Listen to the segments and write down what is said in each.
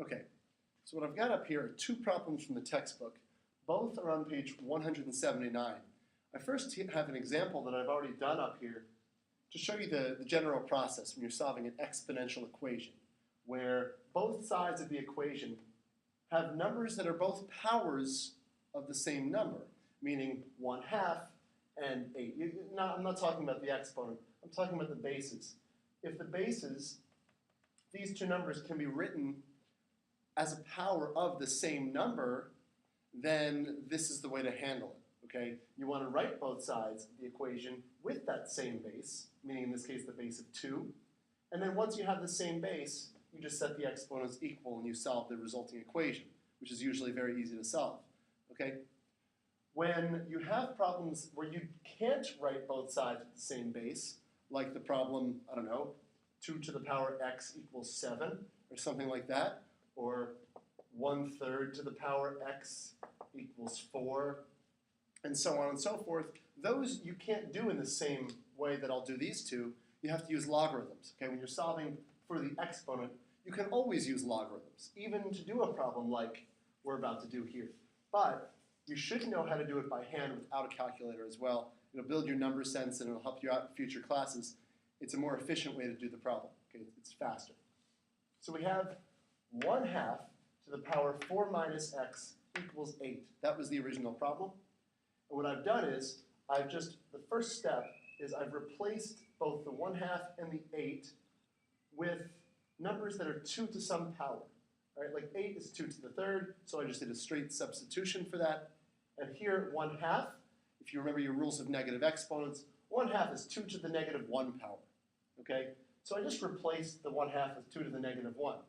Okay, so what I've got up here are two problems from the textbook. Both are on page 179. I first have an example that I've already done up here to show you the general process when you're solving an exponential equation, where both sides of the equation have numbers that are both powers of the same number, meaning 1/2 and 8. I'm not talking about the exponent, I'm talking about the bases. If the bases, these two numbers can be written as a power of the same number, then this is the way to handle it, okay? You want to write both sides of the equation with that same base, meaning in this case the base of 2, and then once you have the same base, you just set the exponents equal and you solve the resulting equation, which is usually very easy to solve, okay? When you have problems where you can't write both sides with the same base, like the problem, I don't know, 2 to the power x equals 7, or something like that, or 1/3 to the power x equals 4, and so on and so forth. Those you can't do in the same way that I'll do these two. You have to use logarithms. Okay? When you're solving for the exponent, you can always use logarithms, even to do a problem like we're about to do here. But you should know how to do it by hand without a calculator as well. It'll build your number sense and it'll help you out in future classes. It's a more efficient way to do the problem. Okay? It's faster. So we have 1/2 to the power 4 minus x equals 8. That was the original problem. And what I've done is, the first step is I've replaced both the 1/2 and the 8 with numbers that are 2 to some power. All right, like 8 is 2 to the 3rd, so I just did a straight substitution for that. And here, 1/2, if you remember your rules of negative exponents, 1/2 is 2 to the negative 1 power. Okay, so I just replaced the 1/2 with 2 to the negative 1.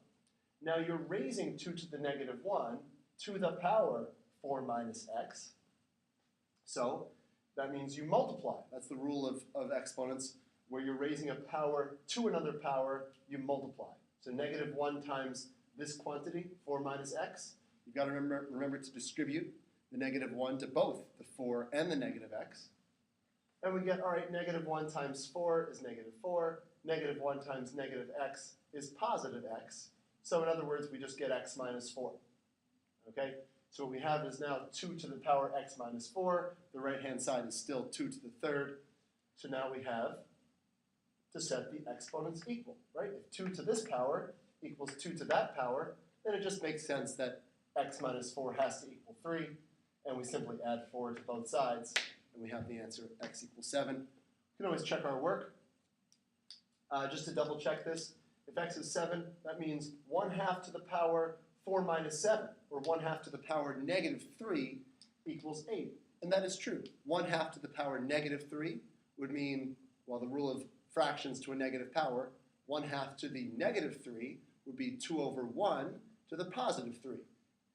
Now you're raising 2 to the negative 1 to the power 4 minus x. So that means you multiply. That's the rule of exponents, where you're raising a power to another power, you multiply. So negative 1 times this quantity, 4 minus x. You've got to remember to distribute the negative 1 to both the 4 and the negative x. And we get, all right, negative 1 times 4 is negative 4. Negative 1 times negative x is positive x. So in other words, we just get x minus 4. Okay? So what we have is now 2 to the power x minus 4. The right-hand side is still 2 to the 3rd. So now we have to set the exponents equal, right? If 2 to this power equals 2 to that power, then it just makes sense that x minus 4 has to equal 3. And we simply add 4 to both sides, and we have the answer x equals 7. We can always check our work. Just to double check this, if x is 7, that means 1/2 to the power 4 minus 7, or 1/2 to the power negative 3 equals 8. And that is true. 1/2 to the power negative 3 would mean, well, the rule of fractions to a negative power, 1/2 to the negative 3 would be 2 over 1 to the positive 3.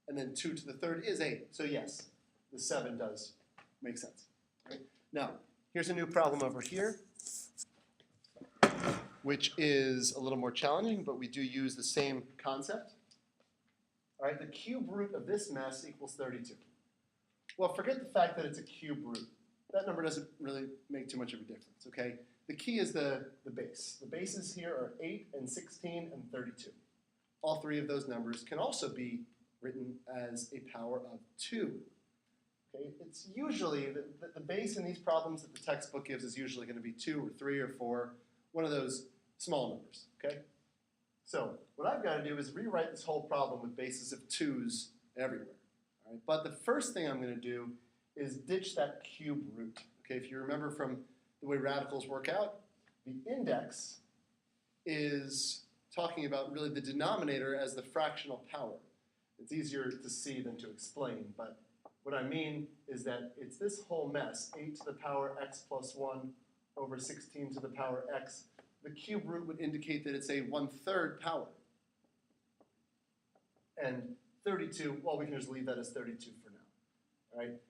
And then 2 to the 3rd is 8. So yes, the 7 does make sense. Right? Now, here's a new problem over here, which is a little more challenging, but we do use the same concept. All right, the cube root of this mess equals 32. Well, forget the fact that it's a cube root. That number doesn't really make too much of a difference, okay? The key is the base. The bases here are 8 and 16 and 32. All three of those numbers can also be written as a power of 2. Okay? It's usually, the base in these problems that the textbook gives is usually going to be 2 or 3 or 4, one of those small numbers, okay? So what I've got to do is rewrite this whole problem with bases of 2's everywhere. All right? But the first thing I'm going to do is ditch that cube root. Okay? If you remember from the way radicals work out, the index is talking about really the denominator as the fractional power. It's easier to see than to explain, but what I mean is that it's this whole mess, 8 to the power x plus 1 over 16 to the power x. The cube root would indicate that it's a 1/3 power. And 32, well, we can just leave that as 32 for now. All right?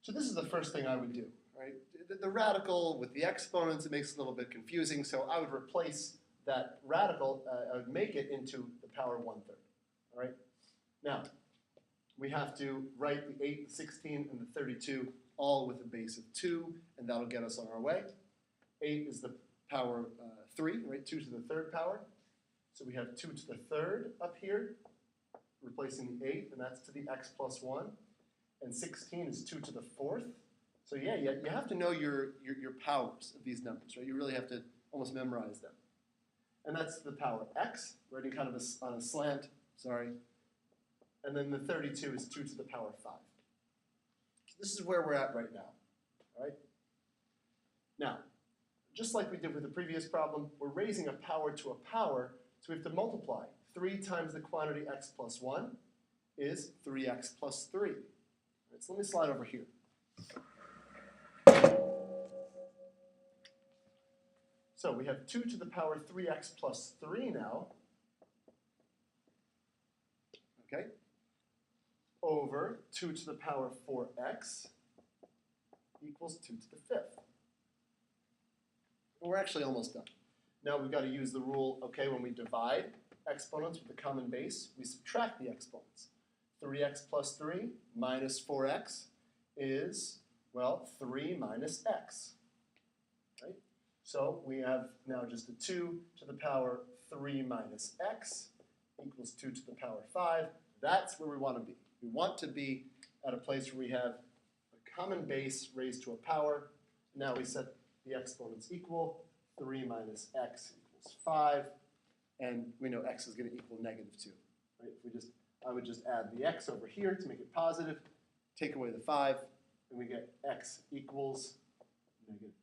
So this is the first thing I would do. Right? The radical with the exponents, it makes it a little bit confusing, so I would replace that radical, I would make it into the power 1/3. All right? Now, we have to write the 8, the 16, and the 32 all with a base of 2, and that'll get us on our way. 8 is the power 3, right? 2 to the 3rd power. So we have 2 to the 3rd up here. replacing the 8, and that's to the x plus 1. And 16 is 2 to the 4th. So yeah, you have to know your powers of these numbers, right? You really have to almost memorize them. And that's the power x, writing kind of on a slant, sorry. And then the 32 is 2 to the power 5. So this is where we're at right now, all right? Now, just like we did with the previous problem, we're raising a power to a power, so we have to multiply. 3 times the quantity x plus 1 is 3x plus 3. All right, so let me slide over here. So we have 2 to the power 3x plus 3 now, okay, over 2 to the power 4x equals 2 to the 5th. We're actually almost done. Now we've got to use the rule, okay, when we divide exponents with a common base, we subtract the exponents. 3x plus 3 minus 4x is, well, 3 minus x, right? So we have now just a 2 to the power 3 minus x equals 2 to the power 5. That's where we want to be. We want to be at a place where we have a common base raised to a power. Now we set the exponents equal. 3 minus x equals 5. And we know x is going to equal negative 2. Right? I would just add the x over here to make it positive, take away the 5, and we get x equals negative 2.